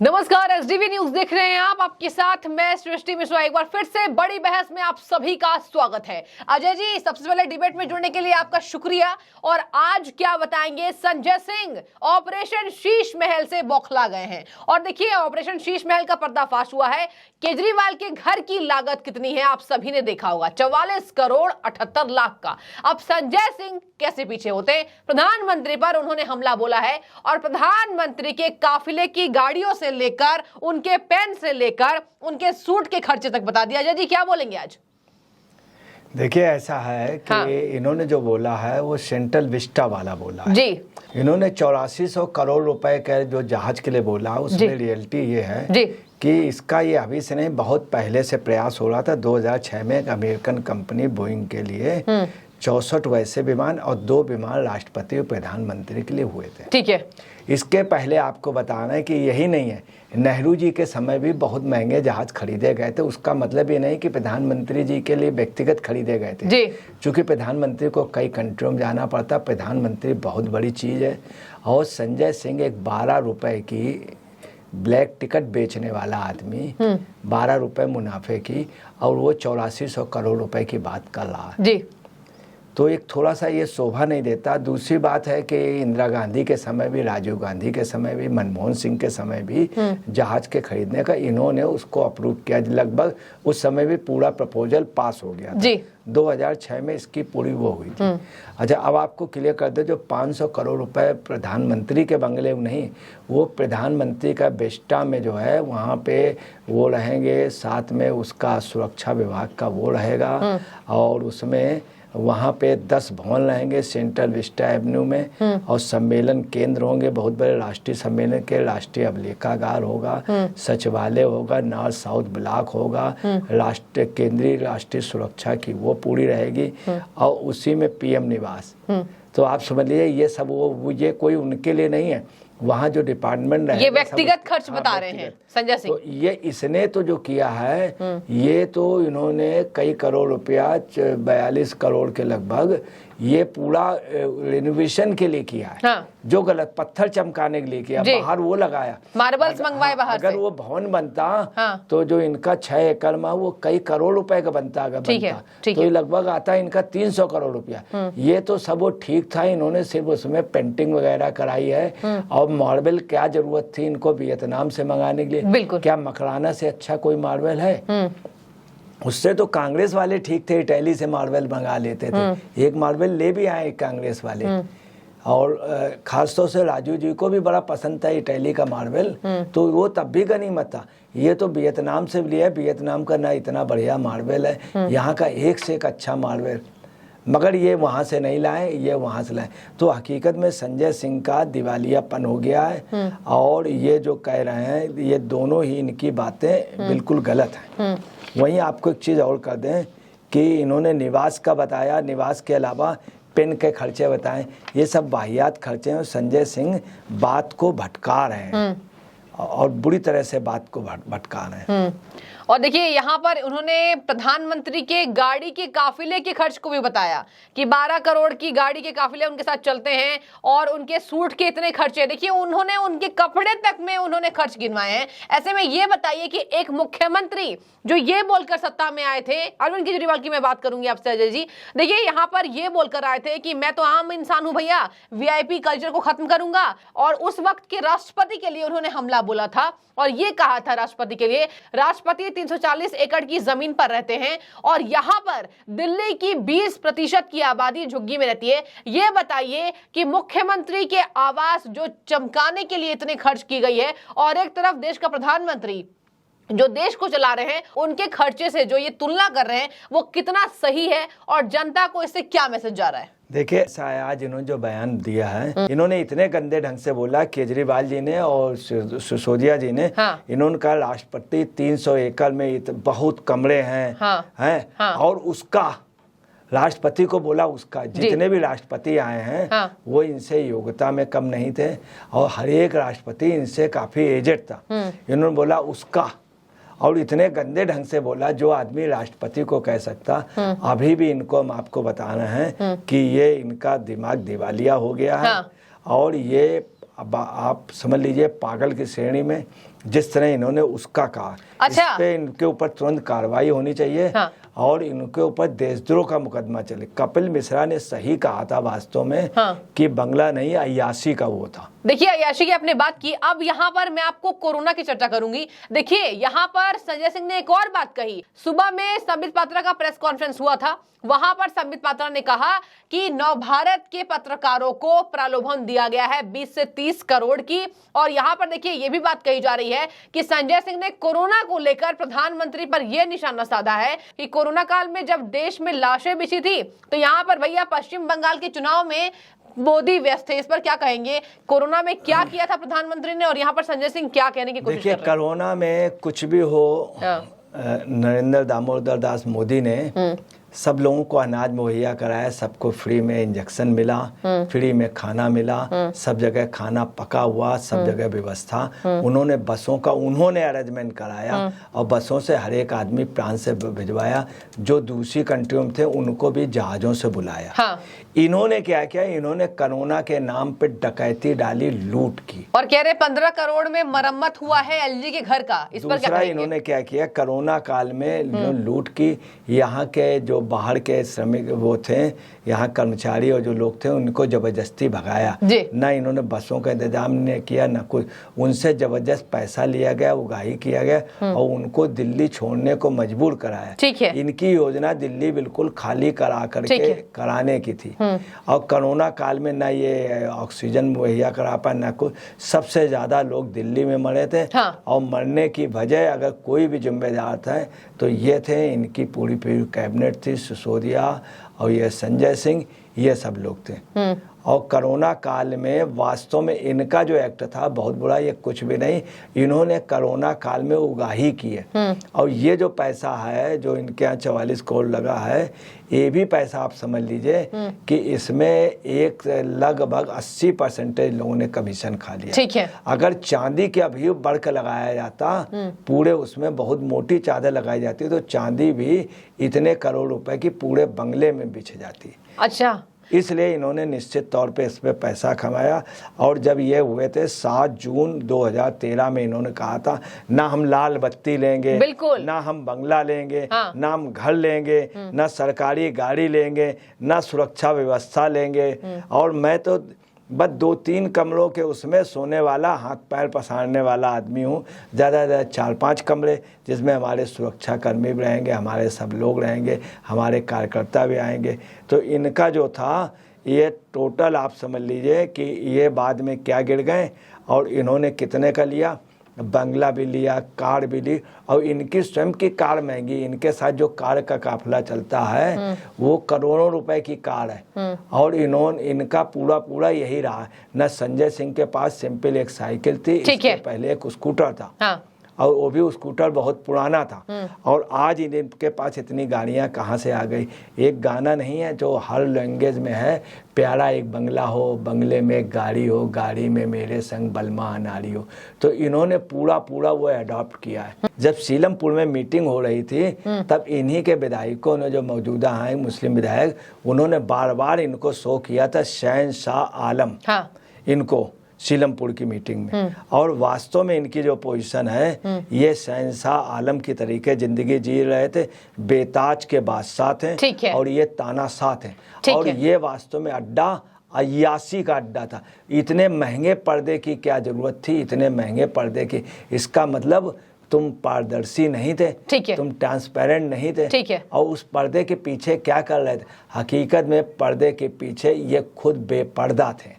नमस्कार, SDV news देख रहे हैं आप। आपके साथ मैं सृष्टि मिश्रा। एक बार फिर से बड़ी बहस में आप सभी का स्वागत है। अजय जी, सबसे पहले डिबेट में जुड़ने के लिए आपका शुक्रिया। और आज क्या बताएंगे, संजय सिंह ऑपरेशन शीश महल से बौखला गए हैं। और देखिए, ऑपरेशन शीश महल का पर्दाफाश हुआ है। केजरीवाल के घर की लागत कितनी है आप सभी ने देखा होगा, 44 करोड़ 78 लाख का। अब संजय सिंह कैसे पीछे होते? प्रधानमंत्री पर उन्होंने हमला बोला है और प्रधानमंत्री के काफिले की गाड़ियों से लेकर उनके पेन से लेकर उनके सूट के खर्चे तक बता दिया। अजय जी, क्या बोलेंगे आज? देखिए, ऐसा है कि इन्होंने जो बोला है वो सेंट्रल विस्टा वाला बोला है जी। इन्होंने 8400 करोड़ रुपए का जो जहाज के लिए बोला, उसमें रियलिटी ये है जी कि इसका ये अभी से नहीं, बहुत पहले से प्रयास हो रहा था। 2006 में एक अमेरिकन कंपनी बोइंग के लिए 64 वैसे विमान और 2 विमान राष्ट्रपति और प्रधानमंत्री के लिए हुए थे। ठीक है। इसके पहले आपको बताना है कि यही नहीं है, नेहरू जी के समय भी बहुत महंगे जहाज खरीदे गए थे। उसका मतलब ये नहीं कि प्रधानमंत्री जी के लिए व्यक्तिगत खरीदे गए थे जी। चूँकि प्रधानमंत्री को कई कंट्रियों में जाना पड़ता, प्रधानमंत्री बहुत बड़ी चीज़ है। और संजय सिंह एक 12 रुपए की ब्लैक टिकट बेचने वाला आदमी, 12 रुपए मुनाफे की, और वो 8400 करोड़ रुपए की बात कर रहा है जी। तो एक थोड़ा सा ये शोभा नहीं देता। दूसरी बात है कि इंदिरा गांधी के समय भी, राजीव गांधी के समय भी, मनमोहन सिंह के समय भी जहाज के खरीदने का इन्होंने उसको अप्रूव किया। लगभग उस समय भी पूरा प्रपोजल पास हो गया था जी। 2006 में इसकी पूरी वो हुई थी। अच्छा, अब आपको क्लियर कर दे, जो 500 करोड़ रुपए प्रधानमंत्री के बंगले में नहीं, वो प्रधानमंत्री का बेस्टा में जो है वहाँ पे वो रहेंगे, साथ में उसका सुरक्षा विभाग का वो रहेगा, और उसमें वहाँ पे 10 भवन रहेंगे सेंट्रल विस्टा एवेन्यू में, और सम्मेलन केंद्र होंगे, बहुत बड़े राष्ट्रीय सम्मेलन के, राष्ट्रीय अभिलेखागार होगा, सचिवालय होगा, नॉर्थ साउथ ब्लॉक होगा, राष्ट्रीय केंद्रीय राष्ट्रीय सुरक्षा की वो पूरी रहेगी, और उसी में पीएम निवास। तो आप समझ लीजिए, ये सब वो ये कोई उनके लिए नहीं है, वहाँ जो डिपार्टमेंट है, ये व्यक्तिगत खर्च बता रहे हैं संजय सिंह। तो ये इसने तो जो किया है, ये तो इन्होंने कई करोड़ रुपया, 42 करोड़ के लगभग, ये पूरा रिनोवेशन के लिए किया है। हाँ। जो गलत पत्थर चमकाने के लिए किया, बाहर वो लगाया, मार्बल्स मंगवाए बाहर से। अगर वो भवन बनता तो जो इनका 6 एकड़ में वो कई करोड़ रुपए का बनता, अगर बनता तो ये लगभग आता है इनका 300 करोड़ रुपया। ये तो सब वो ठीक था, इन्होंने सिर्फ उसमें पेंटिंग वगैरह कराई है। और मार्बल क्या जरूरत थी इनको वियतनाम से मंगाने के लिए? क्या मकराना से अच्छा कोई मार्बल है? उससे तो कांग्रेस वाले ठीक थे, इटली से मार्बल मंगा लेते थे। एक मार्बल ले भी आए कांग्रेस वाले, और खासतौर से राजू जी को भी बड़ा पसंद था इटली का मार्बल, तो वो तब भी गनीमत था। ये तो वियतनाम से लिया, वियतनाम का ना इतना बढ़िया मार्बल है, यहाँ का एक से एक अच्छा मार्बल, मगर ये वहाँ से नहीं लाए, ये वहाँ से लाए। तो हकीकत में संजय सिंह का दिवालियापन हो गया है, और ये जो कह रहे हैं, ये दोनों ही इनकी बातें बिल्कुल गलत हैं। वहीं आपको एक चीज़ और कर दें कि इन्होंने निवास का बताया, निवास के अलावा पेन के खर्चे बताएं, ये सब वाहियात खर्चे हैं। संजय सिंह बात को भटका रहे हैं, और बुरी तरह से बात को भटका रहे हैं। और देखिए, यहाँ पर उन्होंने प्रधानमंत्री के गाड़ी के काफिले के खर्च को भी बताया कि 12 करोड़ की गाड़ी के काफिले उनके साथ चलते हैं, और उनके सूट के इतने खर्चे। देखिए, उन्होंने उनके कपड़े तक में उन्होंने खर्च गिनवाए हैं। ऐसे में ये बताइए कि एक मुख्यमंत्री जो ये बोलकर सत्ता में आए थे, अरविंद केजरीवाल की मैं बात करूंगी आपसे अजय जी, देखिए यहाँ पर ये बोलकर आए थे कि मैं तो आम इंसान हूं भैया, वीआईपी कल्चर को खत्म करूंगा। और उस वक्त के राष्ट्रपति के लिए उन्होंने हमला बोला था, और ये कहा था राष्ट्रपति के लिए, राष्ट्रपति 340 एकड़ की जमीन पर रहते हैं, और यहाँ पर दिल्ली की 20% की आबादी झुग्गी में रहती है। ये बताइए कि मुख्यमंत्री के आवास जो चमकाने के लिए इतने खर्च की गई है, और एक तरफ देश का प्रधानमंत्री जो देश को चला रहे हैं, उनके खर्चे से जो ये तुलना कर रहे हैं, वो कितना सही है, और जनता को इससे क्या मैसेज जा रहा है? देखिए, आज इन्होंने जो बयान दिया है, इन्होंने इतने गंदे ढंग से बोला, केजरीवाल जी ने और सिसोदिया जी ने। इन्होंने कहा राष्ट्रपति 300 एकड़ में बहुत कमरे हैं, और उसका राष्ट्रपति को बोला, उसका जितने भी राष्ट्रपति आए हैं वो इनसे योग्यता में कम नहीं थे, और हर एक राष्ट्रपति इनसे काफी एजेड था। इन्होंने बोला उसका, और इतने गंदे ढंग से बोला जो आदमी राष्ट्रपति को कह सकता। अभी भी इनको हम आपको बताना है कि ये इनका दिमाग दिवालिया हो गया है, और ये अब आप समझ लीजिए पागल की श्रेणी में। जिस तरह इन्होंने उसका कहा, अच्छा। इस पे इनके ऊपर तुरंत कार्रवाई होनी चाहिए। हाँ। और इनके ऊपर देशद्रोह का मुकदमा चले। कपिल मिश्रा ने सही कहा था वास्तव में। हाँ। कि बंगला नहीं, अय्याशी का वो था। देखिए अय्याशी की आपने बात की, अब यहाँ पर मैं आपको कोरोना की चर्चा करूंगी। देखिए यहाँ पर संजय सिंह ने एक और बात कही। सुबह में संबित पात्रा का प्रेस कॉन्फ्रेंस हुआ था, वहां पर संबित पात्रा ने कहा कि नवभारत के पत्रकारों को प्रलोभन दिया गया है 20 से 30 करोड़ की। और यहाँ पर देखिए ये भी बात कही जा रही है कि संजय सिंह ने कोरोना को लेकर प्रधानमंत्री पर यह निशाना साधा है कि कोरोना काल में जब देश में लाशें बिछी थी, तो यहाँ पर भैया पश्चिम बंगाल के चुनाव में मोदी व्यस्त थे। इस पर क्या कहेंगे? कोरोना में क्या किया था प्रधानमंत्री ने, और यहाँ पर संजय सिंह क्या कहने की कोशिश कर रहे हैं? देखिए, कोरोना में कुछ भी हो, नरेंद्र दामोदर दास मोदी ने सब लोगों को अनाज मुहैया कराया, सबको फ्री में इंजेक्शन मिला, फ्री में खाना मिला, सब जगह खाना पका हुआ, सब जगह व्यवस्था। उन्होंने बसों का अरेंजमेंट कराया और बसों से हर एक आदमी प्राण से भिजवाया। जो दूसरी कंट्रियों में थे उनको भी जहाजों से बुलाया। हाँ। इन्होंने क्या किया? इन्होंने कोरोना के नाम पे डकैती डाली, लूट की, और कह रहे 15 करोड़ में मरम्मत हुआ है एलजी के घर का। इस पर क्या कहेंगे? इन्होंने क्या किया? कोरोना काल में लूट की। यहाँ के जो बाहर के श्रमिक वो थे, यहाँ कर्मचारी और जो लोग थे, उनको जबरदस्ती भगाया। ना इन्होंने बसों का इंतजाम नहीं किया, ना कोई, उनसे जबरदस्त पैसा लिया गया, उगाही किया गया और उनको दिल्ली छोड़ने को मजबूर कराया। ठीक है। इनकी योजना दिल्ली बिल्कुल खाली करा करके कराने की थी। और कोरोना काल में ना ये ऑक्सीजन मुहैया करा पाए, ना कुछ। सबसे ज्यादा लोग दिल्ली में मरे थे। हाँ। और मरने की वजह अगर कोई भी जिम्मेदार था तो ये थे, इनकी पूरी कैबिनेट थी, सिसोदिया और ये संजय सिंह, ये सब लोग थे। और कोरोना काल में वास्तव में इनका जो एक्ट था बहुत बुरा, ये कुछ भी नहीं। इन्होंने कोरोना काल में उगाही की है। और ये जो पैसा है जो इनके यहाँ 44 करोड़ लगा है, ये भी पैसा आप समझ लीजिए कि इसमें एक लगभग 80% लोगों ने कमीशन खा लिया। ठीक है। अगर चांदी के अभी बढ़ के लगाया जाता, पूरे उसमें बहुत मोटी चादर लगाई जाती, तो चांदी भी इतने करोड़ रुपए की पूरे बंगले में बिछ जाती। अच्छा। इसलिए इन्होंने निश्चित तौर पे इस पे पैसा कमाया। और जब ये हुए थे 7 जून 2013 में, इन्होंने कहा था ना हम लाल बत्ती लेंगे, ना हम बंगला लेंगे, हाँ। ना हम घर लेंगे, ना सरकारी गाड़ी लेंगे, ना सुरक्षा व्यवस्था लेंगे। और मैं तो बस 2-3 कमरों के उसमें सोने वाला, हाथ पैर पसारने वाला आदमी हूँ। ज़्यादा से ज़्यादा 4-5 कमरे जिसमें हमारे सुरक्षा कर्मी भी रहेंगे, हमारे सब लोग रहेंगे, हमारे कार्यकर्ता भी आएंगे। तो इनका जो था ये टोटल आप समझ लीजिए कि ये बाद में क्या गिर गए। और इन्होंने कितने का लिया? बंगला भी लिया, कार भी ली। और इनकी स्वयं की कार महंगी, इनके साथ जो कार का काफिला चलता है वो करोड़ों रुपए की कार है। और इनका पूरा यही रहा। न संजय सिंह के पास सिंपल एक साइकिल थी, इसके पहले एक स्कूटर था। हाँ। और वो भी स्कूटर बहुत पुराना था। और आज इनके पास इतनी गाड़ियां कहाँ से आ गई? एक गाना नहीं है जो हर लैंग्वेज में है, प्यारा एक बंगला हो, बंगले में एक गाड़ी हो, गाड़ी में मेरे संग बलमा अनारी हो। तो इन्होंने पूरा वो अडॉप्ट किया है। जब सीलमपुर में मीटिंग हो रही थी तब इन्हीं के विधायकों ने, जो मौजूदा हैं मुस्लिम विधायक, उन्होंने बार इनको शो किया था शहंशाह आलम। हाँ। इनको सीलमपुर की मीटिंग में। और वास्तव में इनकी जो पोजीशन है, ये शहंशाह आलम की तरीके जिंदगी जी रहे थे, बेताज के बादशाह थे और ये तानाशाह थे। और ये वास्तव में अड्डा अय्याशी का अड्डा था। इतने महंगे पर्दे की क्या जरूरत थी? इतने महंगे पर्दे की, इसका मतलब तुम पारदर्शी नहीं थे, तुम ट्रांसपेरेंट नहीं थे। और उस पर्दे के पीछे क्या कर रहे थे? हकीकत में पर्दे के पीछे ये खुद बेपर्दा थे।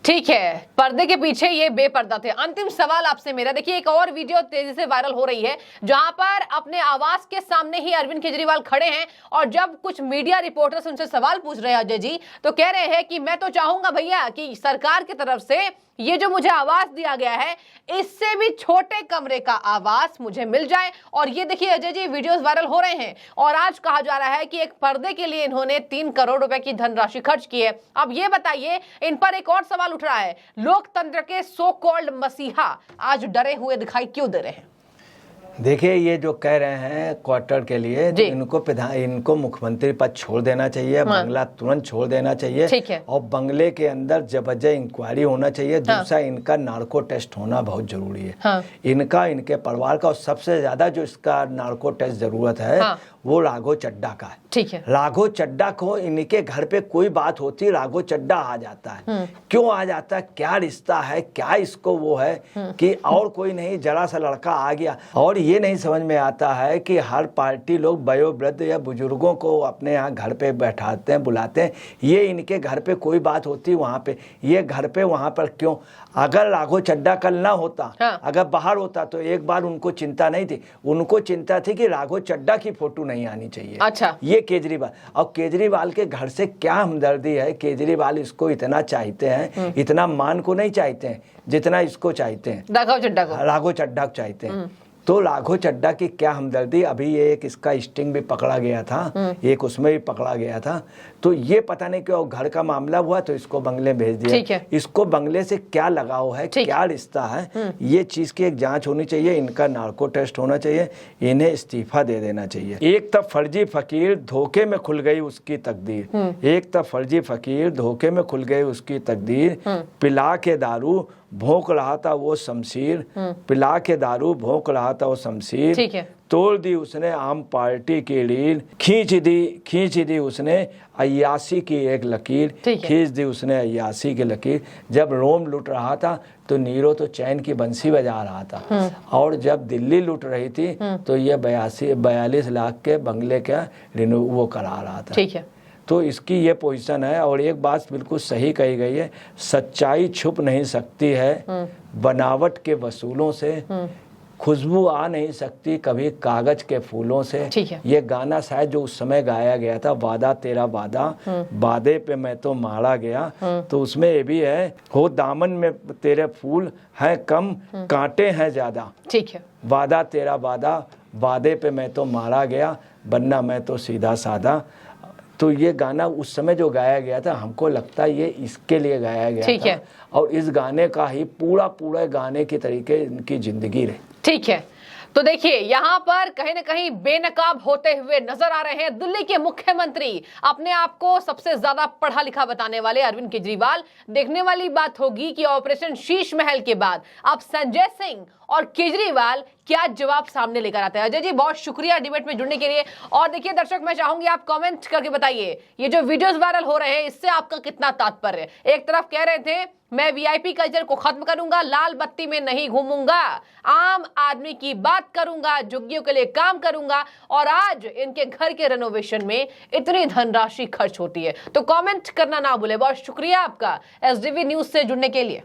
ठीक है, पर्दे के पीछे ये बेपर्दा थे। अंतिम सवाल आपसे मेरा, देखिए एक और वीडियो तेजी से वायरल हो रही है जहां पर अपने आवास के सामने ही अरविंद केजरीवाल खड़े हैं और जब कुछ मीडिया रिपोर्टर्स उनसे सवाल पूछ रहे हैं अजय जी, तो कह रहे हैं कि मैं तो चाहूंगा भैया कि सरकार की तरफ से ये जो मुझे आवास दिया गया है इससे भी छोटे कमरे का आवास मुझे मिल जाए। और ये देखिए अजय जी वीडियोस वायरल हो रहे हैं और आज कहा जा रहा है कि एक पर्दे के लिए इन्होंने 3 करोड़ रुपए की धनराशि खर्च की है। अब ये बताइए, इन पर एक और सवाल उठ रहा है, लोकतंत्र के सो कॉल्ड मसीहा आज डरे हुए दिखाई क्यों दे रहे हैं? देखिए, ये जो कह रहे हैं क्वार्टर के लिए, तो इनको मुख्यमंत्री पद छोड़ देना चाहिए, बंगला तुरंत छोड़ देना चाहिए, ठीक है। और बंगले के अंदर जबरदस्त इंक्वायरी होना चाहिए। दूसरा, इनका नार्को टेस्ट होना बहुत जरूरी है, इनका, इनके परिवार का, और सबसे ज्यादा जो इसका नार्को टेस्ट जरूरत है वो राघव चड्ढा का है। ठीक है। राघव चड्ढा को, इनके घर पे कोई बात होती, राघव चड्ढा आ जाता है। क्यों आ जाता है, क्या रिश्ता है, क्या इसको वो है कि और कोई नहीं, जरा सा लड़का आ गया। और ये नहीं समझ में आता है कि हर पार्टी लोग वयोवृद्ध या बुजुर्गों को अपने यहाँ घर पे बैठाते हैं, बुलाते हैं। ये इनके घर पे कोई बात होती वहाँ पे, ये घर पे वहाँ पर क्यों? अगर राघव चड्ढा कल ना होता, अगर बाहर होता, तो एक बार उनको चिंता नहीं थी, उनको चिंता थी कि राघव चड्ढा की फोटो नहीं आनी चाहिए। अच्छा। ये केजरीवाल, और केजरीवाल के घर से क्या हमदर्दी है, केजरीवाल इसको इतना चाहते हैं, इतना मान को नहीं चाहते हैं जितना इसको चाहते हैं, राघव चड्ढा को चाहते हैं। तो राघव चड्ढा की क्या हमदर्दी। अभी ये एक इसका स्टिंग भी पकड़ा गया था, एक उसमें भी पकड़ा गया था। तो ये पता नहीं क्यों घर का मामला हुआ तो इसको बंगले भेज दिया। इसको बंगले से क्या लगाव है, क्या रिश्ता है, ये चीज की एक जांच होनी चाहिए। इनका नार्को टेस्ट होना चाहिए, इन्हें इस्तीफा दे देना चाहिए। एक तब फर्जी फकीर, धोखे में खुल गई उसकी तकदीर। एक तब फर्जी फकीर, धोखे में खुल गई उसकी तकदीर। पिला के दारू भोंक रहा था वो शमशीर, पिला के दारू भोंक रहा था वो शमशीर। ठीक है। तोड़ दी उसने आम पार्टी की रील, खींच दी उसने अय्यासी की एक लकीर, खींच दी उसने अय्यासी की लकीर। जब रोम लूट रहा था तो नीरो तो चैन की बंसी बजा रहा था, और जब दिल्ली लूट रही थी तो ये 42 लाख के बंगले का रिन्यू वो करा रहा था। ठीक है। तो इसकी ये पोजीशन है। और एक बात बिल्कुल सही कही गई है, सच्चाई छुप नहीं सकती है बनावट के वसूलों से, खुशबू आ नहीं सकती कभी कागज के फूलों से। ये गाना शायद जो उस समय गाया गया था, वादा तेरा वादा, वादे पे मैं तो मारा गया, तो उसमें ये भी है, हो दामन में तेरे फूल हैं कम, कांटे हैं ज्यादा। ठीक है। वादा तेरा वादा, वादे पे मैं तो मारा गया, वरना मैं तो सीधा सादा। तो ये गाना उस समय जो गाया गया था, हमको लगता है ये इसके लिए गाया गया था, और इस गाने का ही पूरा गाने के तरीके इनकी जिंदगी रही। ठीक है। तो देखिए, यहाँ पर कहीं ना कहीं बेनकाब होते हुए नजर आ रहे हैं दिल्ली के मुख्यमंत्री, अपने आप को सबसे ज्यादा पढ़ा लिखा बताने वाले अरविंद केजरीवाल। देखने वाली बात होगी कि ऑपरेशन शीश महल के बाद अब संजय सिंह और केजरीवाल क्या जवाब सामने लेकर आते हैं। अजय जी, बहुत शुक्रिया डिबेट में जुड़ने के लिए। और देखिए दर्शक, मैं चाहूंगी आप कमेंट करके बताइए, ये जो वीडियोस वायरल हो रहे हैं इससे आपका कितना तात्पर्य। एक तरफ कह रहे थे मैं वीआईपी कल्चर को खत्म करूंगा, लाल बत्ती में नहीं घूमूंगा, आम आदमी की बात करूंगा, झुग्गियों के लिए काम करूंगा, और आज इनके घर के रेनोवेशन में इतनी धनराशि खर्च होती है। तो कमेंट करना ना भूले। बहुत शुक्रिया आपका एसडीवी न्यूज से जुड़ने के लिए।